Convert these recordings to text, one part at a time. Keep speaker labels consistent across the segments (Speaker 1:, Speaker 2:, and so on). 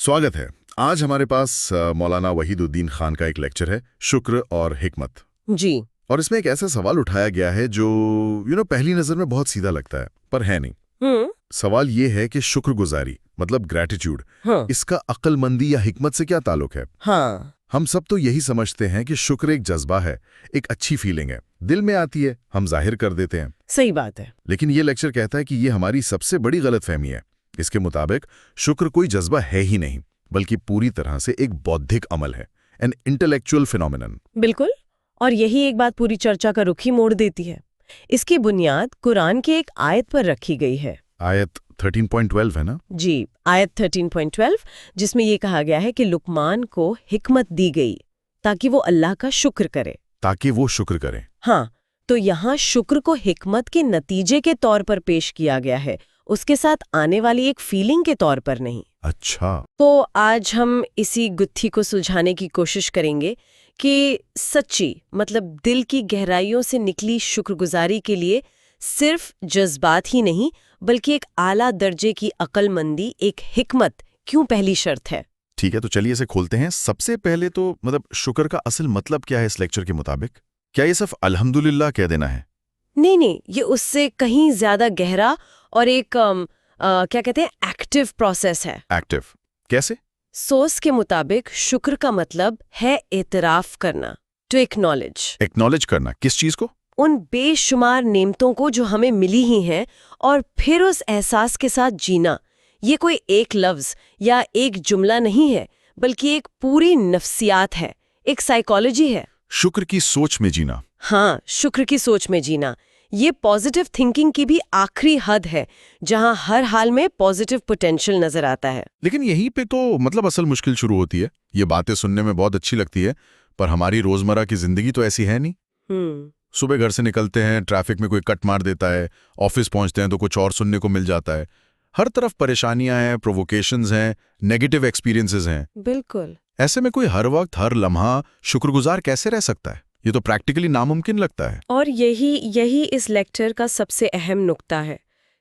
Speaker 1: स्वागत है। आज हमारे पास मौलाना वहीदुद्दीन खान का एक लेक्चर है, शुक्र और हिकमत।
Speaker 2: जी।
Speaker 1: और इसमें एक ऐसा सवाल उठाया गया है जो पहली नजर में बहुत सीधा लगता है, पर है नहीं। सवाल ये है कि शुक्रगुजारी मतलब ग्रेटिट्यूड,
Speaker 2: हाँ।
Speaker 1: इसका अक्लमंदी या हिकमत से क्या ताल्लुक है?
Speaker 2: हाँ।
Speaker 1: हम सब तो यही समझते हैं कि शुक्र एक जज्बा है, एक अच्छी फीलिंग है, दिल में आती है, हम जाहिर कर देते हैं।
Speaker 2: सही बात है।
Speaker 1: लेकिन ये लेक्चर कहता है कि ये हमारी सबसे बड़ी गलतफहमी है। इसके मुताबिक शुक्र कोई जज्बा है ही नहीं, बल्कि पूरी तरह से एक बौद्धिक अमल है, एन इंटेलेक्चुअल फिनोमिनन।
Speaker 2: बिल्कुल। और यही एक बात पूरी चर्चा का रुख ही मोड़ देती है। इसकी बुनियाद कुरान की एक आयत पर रखी गई है।
Speaker 1: आयत 13.12 है ना?
Speaker 2: जी, आयत 13.12, जिसमें ये कहा गया है कि लुकमान को हिकमत दी गई ताकि वो अल्लाह का शुक्र करे।
Speaker 1: ताकि वो शुक्र करें।
Speaker 2: हाँ, तो यहाँ शुक्र को हिकमत के नतीजे के तौर पर पेश किया गया है, उसके साथ आने वाली एक फीलिंग के तौर पर नहीं।
Speaker 1: अच्छा।
Speaker 2: तो आज हम इसी गुत्थी को सुलझाने की कोशिश करेंगे कि सच्ची मतलब दिल की गहराइयों से निकली शुक्रगुजारी के लिए सिर्फ जज्बात ही नहीं, बल्कि एक आला दर्जे की अक्लमंदी, एक हिकमत क्यों पहली शर्त है।
Speaker 1: ठीक है, तो चलिए इसे खोलते हैं। सबसे पहले तो शुक्र का असल मतलब क्या है इस लेक्चर के मुताबिक? क्या ये सिर्फ अल्हम्दुलिल्लाह कह देना है?
Speaker 2: नहीं, ये उससे कहीं ज्यादा गहरा और एक क्या कहते हैं, एक्टिव प्रोसेस है।
Speaker 1: एक्टिव कैसे?
Speaker 2: सोर्स के मुताबिक शुक्र का मतलब है एतराफ करना, टू एक्नॉलेज।
Speaker 1: एक्नॉलेज करना किस चीज को?
Speaker 2: उन बेशुमार नेमतों को जो हमें मिली ही हैं, और फिर उस एहसास के साथ जीना। ये कोई एक लफ्ज या एक जुमला नहीं है, बल्कि एक पूरी नफ्सियात है, एक साइकोलॉजी है।
Speaker 1: शुक्र की सोच में जीना।
Speaker 2: हाँ, शुक्र की सोच में जीना। ये पॉजिटिव थिंकिंग की भी आखिरी हद है, जहां हर हाल में पॉजिटिव पोटेंशियल नजर आता है।
Speaker 1: लेकिन यहीं पे तो असल मुश्किल शुरू होती है। ये बातें सुनने में बहुत अच्छी लगती है, पर हमारी रोजमर्रा की जिंदगी तो ऐसी है नहीं। सुबह घर से निकलते हैं, ट्रैफिक में कोई कट मार देता है, ऑफिस पहुंचते हैं तो कुछ और सुनने को मिल जाता है। हर तरफ परेशानियां हैं, प्रोवोकेशंस हैं, नेगेटिव एक्सपीरियंसेस हैं।
Speaker 2: बिल्कुल।
Speaker 1: ऐसे में कोई हर वक्त हर लम्हा शुक्रगुजार कैसे रह सकता है? ये तो प्रैक्टिकली नामुमकिन लगता है।
Speaker 2: और यही इस लेक्चर का सबसे अहम नुक्ता है,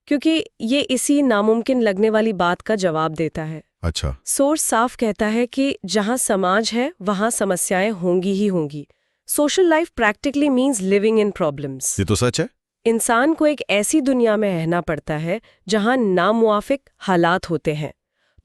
Speaker 2: क्योंकि ये इसी नामुमकिन लगने वाली बात का जवाब देता है।
Speaker 1: अच्छा।
Speaker 2: सोर्स साफ कहता है कि जहां समाज है वहां समस्याएं होंगी ही होंगी। Social life practically means living in problems.
Speaker 1: ये तो सच है।
Speaker 2: इंसान को एक ऐसी दुनिया में रहना पड़ता है जहां नामुवाफिक हालात होते हैं।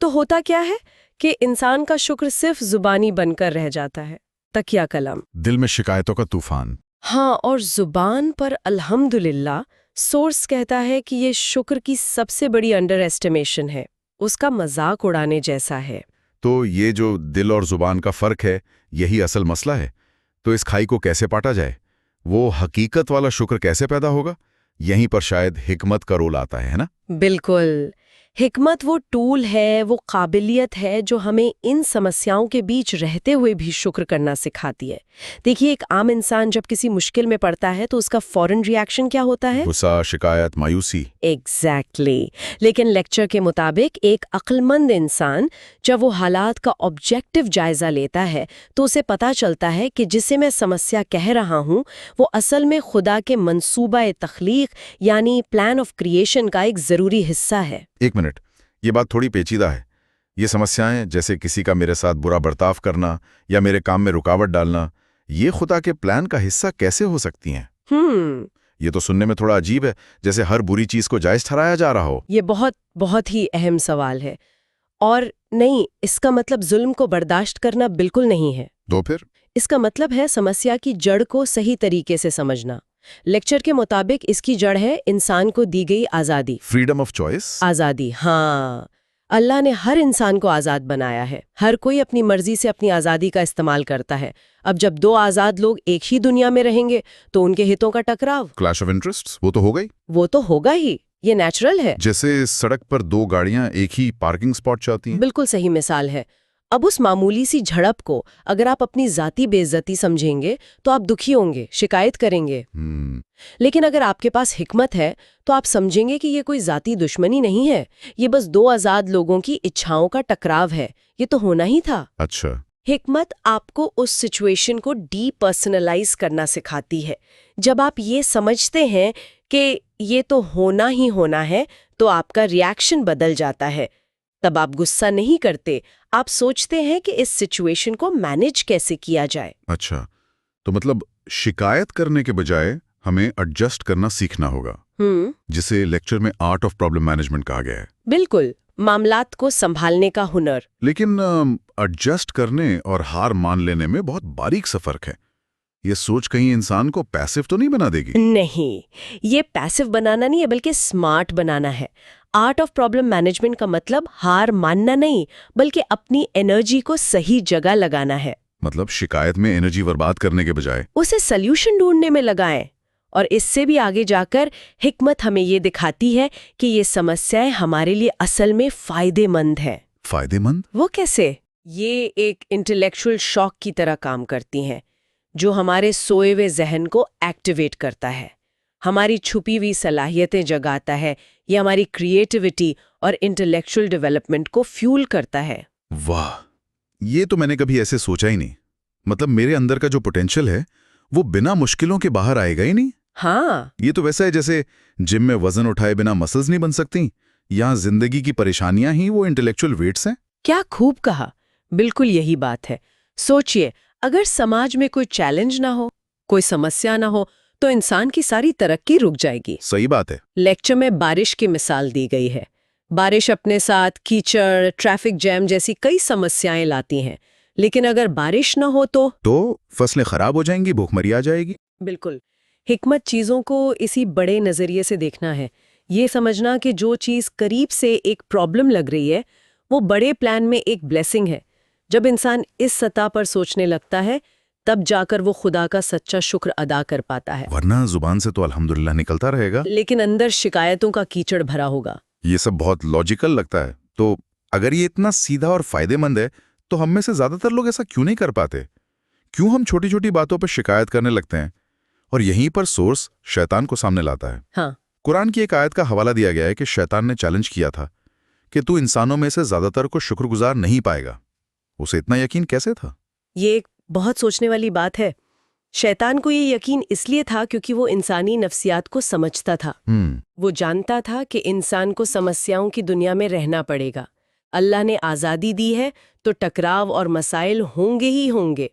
Speaker 2: तो होता क्या है कि इंसान का शुक्र सिर्फ जुबानी बनकर रह जाता है, तकिया कलम।
Speaker 1: दिल में शिकायतों का तूफान।
Speaker 2: हाँ, और जुबान पर अल्हम्दुलिल्लाह। सोर्स कहता है कि ये शुक्र की सबसे बड़ी अंडर एस्टिमेशन है, उसका मजाक उड़ाने जैसा है।
Speaker 1: तो ये जो दिल और जुबान का फर्क है, यही असल मसला है। तो इस खाई को कैसे पाटा जाए? वो हकीकत वाला शुक्र कैसे पैदा होगा? यहीं पर शायद हिकमत का रोल आता है ना?
Speaker 2: बिल्कुल। हिकमत वो टूल है, वो काबिलियत है जो हमें इन समस्याओं के बीच रहते हुए भी शुक्र करना सिखाती है। देखिए, एक आम इंसान जब किसी मुश्किल में पड़ता है तो उसका फौरन रिएक्शन क्या होता है?
Speaker 1: गुस्सा, शिकायत, मायूसी।
Speaker 2: एग्जैक्टली। लेकिन लेक्चर के मुताबिक एक अक्लमंद इंसान जब वो हालात का ऑब्जेक्टिव जायजा लेता है तो उसे पता चलता है कि जिसे मैं समस्या कह रहा हूँ वो असल में खुदा के मंसूबा तख्लीक यानी प्लान ऑफ क्रिएशन का एक जरूरी हिस्सा है।
Speaker 1: एक मिनट, ये बात थोड़ी पेचीदा है। ये समस्याएं, जैसे किसी का मेरे साथ बुरा बर्ताव करना या मेरे काम में रुकावट डालना, ये खुदा के प्लान का हिस्सा कैसे हो सकती हैं? ये तो सुनने में थोड़ा अजीब है, जैसे हर बुरी चीज को जायज ठहराया जा रहा हो।
Speaker 2: ये बहुत ही अहम सवाल है। और नहीं, इसका मतलब जुल्म को बर्दाश्त करना बिल्कुल नहीं है।
Speaker 1: तो फिर?
Speaker 2: इसका मतलब है समस्या की जड़ को सही तरीके से समझना। लेक्चर के मुताबिक इसकी जड़ है इंसान को दी गई आज़ादी,
Speaker 1: फ्रीडम ऑफ चॉइस।
Speaker 2: आज़ादी। हाँ, अल्लाह ने हर इंसान को आज़ाद बनाया है। हर कोई अपनी मर्जी से अपनी आज़ादी का इस्तेमाल करता है। अब जब दो आज़ाद लोग एक ही दुनिया में रहेंगे तो उनके हितों का टकराव,
Speaker 1: क्लैश ऑफ इंटरेस्ट्स, वो तो हो गई।
Speaker 2: वो तो होगा ही, ये नेचुरल है।
Speaker 1: जैसे सड़क पर दो गाड़ियां एक ही पार्किंग स्पॉट चाहती हैं।
Speaker 2: बिल्कुल सही मिसाल है। अब उस मामूली सी झड़प को अगर आप अपनी जाती बेइज्जती समझेंगे तो आप दुखी होंगे, शिकायत करेंगे। लेकिन अगर आपके पास हिकमत है तो आप समझेंगे कि ये कोई जाती दुश्मनी नहीं है, ये बस दो आजाद लोगों की इच्छाओं का टकराव है। ये तो होना ही था।
Speaker 1: अच्छा।
Speaker 2: हिकमत आपको उस सिचुएशन को डीपर्सनलाइज करना सिखाती है। जब आप ये समझते हैं कि ये तो होना ही होना है, तो आपका रिएक्शन बदल जाता है। तब आप गुस्सा नहीं करते, आप सोचते हैं कि इस सिचुएशन को मैनेज कैसे किया जाए।
Speaker 1: अच्छा, तो मतलब शिकायत करने के बजाय हमें एडजस्ट करना सीखना होगा, जिसे लेक्चर में आर्ट ऑफ प्रॉब्लम मैनेजमेंट कहा गया है।
Speaker 2: बिल्कुल, मामलात को संभालने का हुनर।
Speaker 1: लेकिन एडजस्ट करने और हार मान लेने में बहुत बारीक सा फर्क है। ये सोच कहीं इंसान को पैसिव तो नहीं बना देगी?
Speaker 2: नहीं, ये पैसिव बनाना नहीं है, बल्कि स्मार्ट बनाना है। आर्ट ऑफ प्रॉब्लम मैनेजमेंट का मतलब हार मानना नहीं, बल्कि अपनी एनर्जी को सही जगह लगाना है।
Speaker 1: मतलब शिकायत में एनर्जी बर्बाद करने के बजाय
Speaker 2: उसे सल्यूशन ढूंढने में लगाएं। और इससे भी आगे जाकर हिकमत हमें ये दिखाती है कि ये समस्याएं हमारे लिए असल में फायदेमंद हैं।
Speaker 1: फायदेमंद?
Speaker 2: वो कैसे? ये एक इंटेलेक्चुअल शॉक की तरह काम करती हैं, जो हमारे सोए हुए जहन को एक्टिवेट करता है, हमारी छुपी हुई सलाहियतें जगाता है, ये हमारी क्रिएटिविटी और इंटेलेक्चुअल डेवलपमेंट को फ्यूल करता है।
Speaker 1: वाह, ये तो मैंने कभी ऐसे सोचा ही नहीं। मतलब मेरे अंदर का जो पोटेंशियल है वो बिना मुश्किलों के बाहर आएगा ही नहीं।
Speaker 2: हाँ,
Speaker 1: ये तो वैसा है जैसे जिम में वजन उठाए बिना मसल्स नहीं बन सकती, यहाँ जिंदगी की परेशानियां ही वो इंटेलेक्चुअल वेट्स हैं।
Speaker 2: क्या खूब कहा। बिल्कुल यही बात है। सोचिए, अगर समाज में कोई चैलेंज ना हो, कोई समस्या ना हो, तो इंसान की सारी तरक्की रुक जाएगी।
Speaker 1: सही बात है।
Speaker 2: लेक्चर में बारिश की मिसाल दी गई है। बारिश अपने साथ कीचड़, ट्रैफिक जैम जैसी कई समस्याएं लाती हैं, लेकिन अगर बारिश ना हो तो
Speaker 1: फसलें खराब हो जाएंगी, भूखमरी आ जाएगी।
Speaker 2: बिल्कुल। हिकमत चीजों को इसी बड़े नजरिए से देखना है। ये समझना कि जो चीज करीब से एक प्रॉब्लम लग रही है, वो बड़े प्लान में एक ब्लेसिंग है। जब इंसान इस सतह पर सोचने लगता है, तब जाकर वो खुदा का सच्चा शुक्र अदा कर पाता है।
Speaker 1: वरना जुबान से तो अल्हम्दुलिल्लाह निकलता रहेगा,
Speaker 2: लेकिन अंदर शिकायतों का कीचड़ भरा होगा।
Speaker 1: ये सब बहुत लॉजिकल लगता है। तो अगर ये इतना सीधा और फायदेमंद है, तो हम में से ज्यादातर लोग ऐसा क्यों नहीं कर पाते? क्यों हम छोटी छोटी बातों पर शिकायत करने लगते हैं? और यहीं पर सोर्स शैतान को सामने लाता है।
Speaker 2: हाँ,
Speaker 1: कुरान की एक आयत का हवाला दिया गया है कि शैतान ने चैलेंज किया था कि तू इंसानों में से ज्यादातर को शुक्रगुजार नहीं पाएगा। उसे इतना यकीन कैसे था?
Speaker 2: ये एक बहुत सोचने वाली बात है। शैतान को ये यकीन इसलिए था क्योंकि वो इंसानी नफ्सियात को समझता था। वो जानता था कि इंसान को समस्याओं की दुनिया में रहना पड़ेगा। अल्लाह ने आज़ादी दी है तो टकराव और मसाइल होंगे ही होंगे।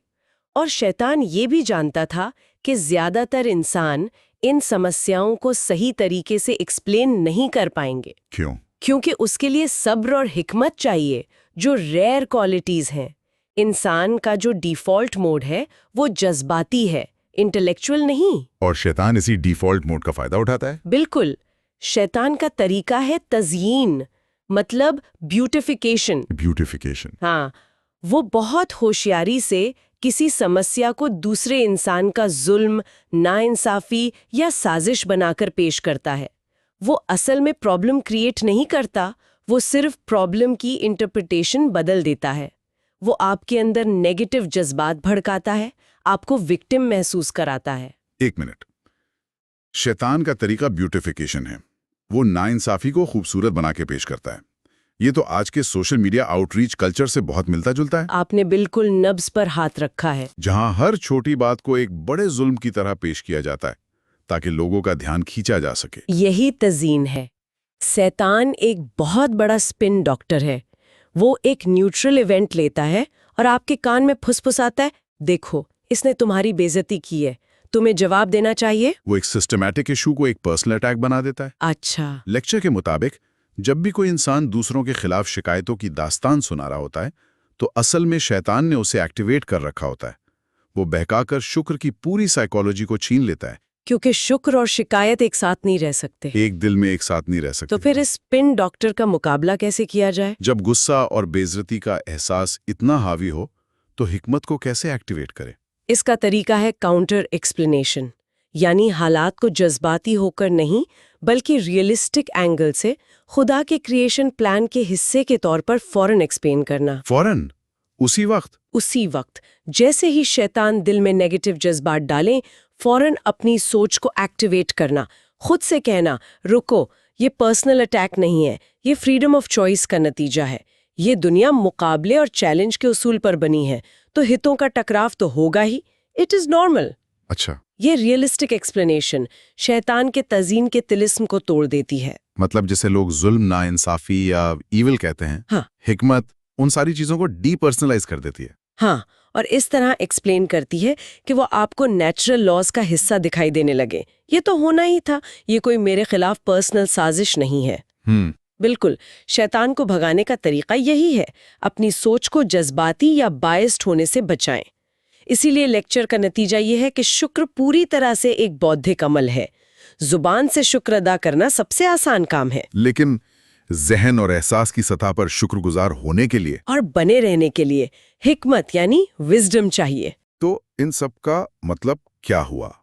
Speaker 2: और शैतान ये भी जानता था कि ज़्यादातर इंसान इन समस्याओं को सही तरीके से एक्सप्लेन नहीं कर पाएंगे।
Speaker 1: क्यों?
Speaker 2: क्योंकि उसके लिए सब्र और हिकमत चाहिए, जो रेयर क्वालिटीज़ हैं। इंसान का जो डिफ़ॉल्ट मोड है वो जज्बाती है, इंटेलेक्चुअल नहीं।
Speaker 1: और शैतान इसी डिफ़ॉल्ट मोड का फायदा उठाता है।
Speaker 2: बिल्कुल। शैतान का तरीका है तज़यीन, मतलब ब्यूटिफिकेशन।
Speaker 1: ब्यूटिफिकेशन।
Speaker 2: हाँ, वो बहुत होशियारी से किसी समस्या को दूसरे इंसान का जुल्म, नाइंसाफी या साजिश बनाकर पेश करता है। वो असल में प्रॉब्लम क्रिएट नहीं करता, वो सिर्फ प्रॉब्लम की इंटरप्रिटेशन बदल देता है। वो आपके अंदर नेगेटिव जज्बात भड़काता है, आपको विक्टिम महसूस कराता है।
Speaker 1: एक मिनट, शैतान का तरीका ब्यूटिफिकेशन है। वो नाइंसाफी को खूबसूरत बना के पेश करता है। ये तो आज के सोशल मीडिया आउटरीच कल्चर से बहुत मिलता जुलता है।
Speaker 2: आपने बिल्कुल नब्ज पर हाथ रखा है।
Speaker 1: जहां हर छोटी बात को एक बड़े जुल्म की तरह पेश किया जाता है ताकि लोगों का ध्यान खींचा जा सके।
Speaker 2: यही तज़यीन है। शैतान एक बहुत बड़ा स्पिन डॉक्टर है। वो एक न्यूट्रल इवेंट लेता है और आपके कान में फुसफुसाता है, देखो इसने तुम्हारी बेइज्जती की है, तुम्हें जवाब देना चाहिए।
Speaker 1: वो एक सिस्टमैटिक इशू को एक पर्सनल अटैक बना देता है।
Speaker 2: अच्छा।
Speaker 1: लेक्चर के मुताबिक जब भी कोई इंसान दूसरों के खिलाफ शिकायतों की दास्तान सुना रहा होता है, तो असल में शैतान ने उसे एक्टिवेट कर रखा होता है। वो बहकाकर शुक्र की पूरी साइकोलॉजी को छीन लेता है।
Speaker 2: क्योंकि शुक्र और शिकायत एक साथ नहीं रह सकते।
Speaker 1: एक दिल में एक साथ नहीं रह सकते।
Speaker 2: तो फिर इस स्पिन डॉक्टर का मुकाबला कैसे किया जाए?
Speaker 1: जब गुस्सा और बेइज्जती का एहसास इतना हावी हो, तो हिकमत को कैसे एक्टिवेट करे?
Speaker 2: इसका तरीका है काउंटर एक्सप्लेनेशन, यानी हालात को जज्बाती होकर नहीं, बल्कि रियलिस्टिक एंगल से खुदा के क्रिएशन प्लान के हिस्से के तौर पर फौरन एक्सप्लेन करना।
Speaker 1: फौरन? उसी वक्त?
Speaker 2: जैसे ही शैतान दिल में नेगेटिव जज्बात डालें, फौरन अपनी सोच को एक्टिवेट करना, खुद से कहना, रुको, ये पर्सनल अटैक नहीं है, ये फ्रीडम ऑफ चॉइस का नतीजा है। ये दुनिया मुकाबले और चैलेंज के उसूल पर बनी है, तो हितों का टकराव तो होगा ही, इट इज नॉर्मल।
Speaker 1: अच्छा,
Speaker 2: ये रियलिस्टिक एक्सप्लेनेशन शैतान के तज़ीन के तिलिस्म को तोड़ देती है।
Speaker 1: मतलब जिसे लोग जुल्म, नाइंसाफी या ईविल कहते हैं,
Speaker 2: हाँ।
Speaker 1: हिकमत उन सारी चीजों को डीपर्सनलाइज कर देती है।
Speaker 2: हाँ, और इस तरह एक्सप्लेन करती है कि वो आपको नेचुरल लॉज का हिस्सा दिखाई देने लगे। ये तो होना ही था, ये कोई मेरे खिलाफ पर्सनल साजिश नहीं है। बिल्कुल, शैतान को भगाने का तरीका यही है, अपनी सोच को जज्बाती या बायस्ड होने से बचाएं। इसीलिए लेक्चर का नतीजा ये है कि शुक्र पूरी तरह से एक बौद्धिक अमल है। जुबान से शुक्र अदा करना सबसे आसान काम है,
Speaker 1: लेकिन जहन और एहसास की सतह पर शुक्रगुजार होने के लिए
Speaker 2: और बने रहने के लिए हिकमत यानी विजडम चाहिए।
Speaker 1: तो इन सब का मतलब क्या हुआ?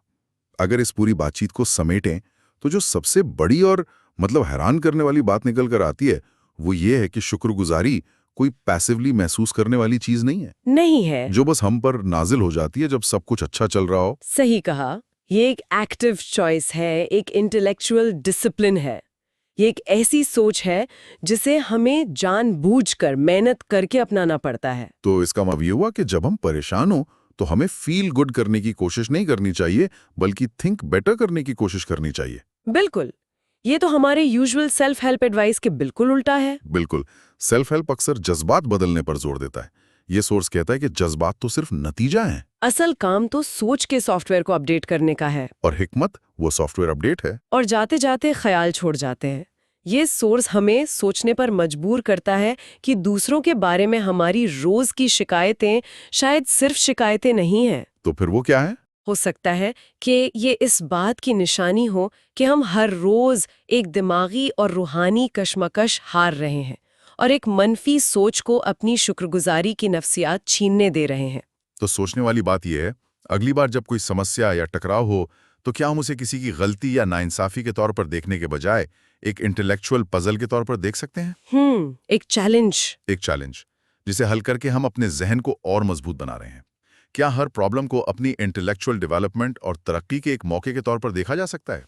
Speaker 1: अगर इस पूरी बातचीत को समेटें तो जो सबसे बड़ी और मतलब हैरान करने वाली बात निकल कर आती है वो ये है कि शुक्रगुजारी कोई पैसिवली महसूस करने वाली चीज नहीं है, जो बस हम पर नाजिल हो जाती है जब सब कुछ अच्छा चल रहा हो।
Speaker 2: सही कहा, ये एक एक्टिव चॉइस है, एक इंटेलेक्चुअल डिसिप्लिन है। ये एक ऐसी सोच है जिसे हमें जानबूझकर मेहनत करके अपनाना पड़ता है।
Speaker 1: तो इसका मतलब ये हुआ कि जब हम परेशान हो तो हमें फील गुड करने की कोशिश नहीं करनी चाहिए, बल्कि थिंक बेटर करने की कोशिश करनी चाहिए।
Speaker 2: बिल्कुल, ये तो हमारे यूजुअल सेल्फ हेल्प एडवाइस के बिल्कुल उल्टा है।
Speaker 1: बिल्कुल, सेल्फ हेल्प अक्सर जज्बात बदलने पर जोर देता है। ये सोर्स कहता है कि जज्बात तो सिर्फ नतीजा हैं।
Speaker 2: असल काम तो सोच के सॉफ्टवेयर को अपडेट करने का है।
Speaker 1: और हिकमत वो सॉफ्टवेयर अपडेट है।
Speaker 2: और जाते जाते ख्याल छोड़ जाते हैं। ये सोर्स हमें सोचने पर मजबूर करता है कि दूसरों के बारे में हमारी रोज की शिकायतें शायद सिर्फ शिकायतें नहीं हैं।
Speaker 1: तो फिर वो क्या है?
Speaker 2: हो सकता है कि ये इस बात की निशानी हो कि हम हर रोज एक दिमागी और रूहानी कशमकश हार रहे हैं और एक मनफी सोच को अपनी शुक्रगुजारी की नफ्सियात छीनने दे रहे हैं।
Speaker 1: तो सोचने वाली बात यह है, अगली बार जब कोई समस्या या टकराव हो तो क्या हम उसे किसी की गलती या नाइंसाफी के तौर पर देखने के बजाय एक इंटेलेक्चुअल पजल के तौर पर देख सकते हैं?
Speaker 2: एक
Speaker 1: चैलेंज जिसे हल करके हम अपने जहन को और मजबूत बना रहे हैं। क्या हर प्रॉब्लम को अपनी इंटेलेक्चुअल डेवलपमेंट और तरक्की के एक मौके के तौर पर देखा जा सकता है?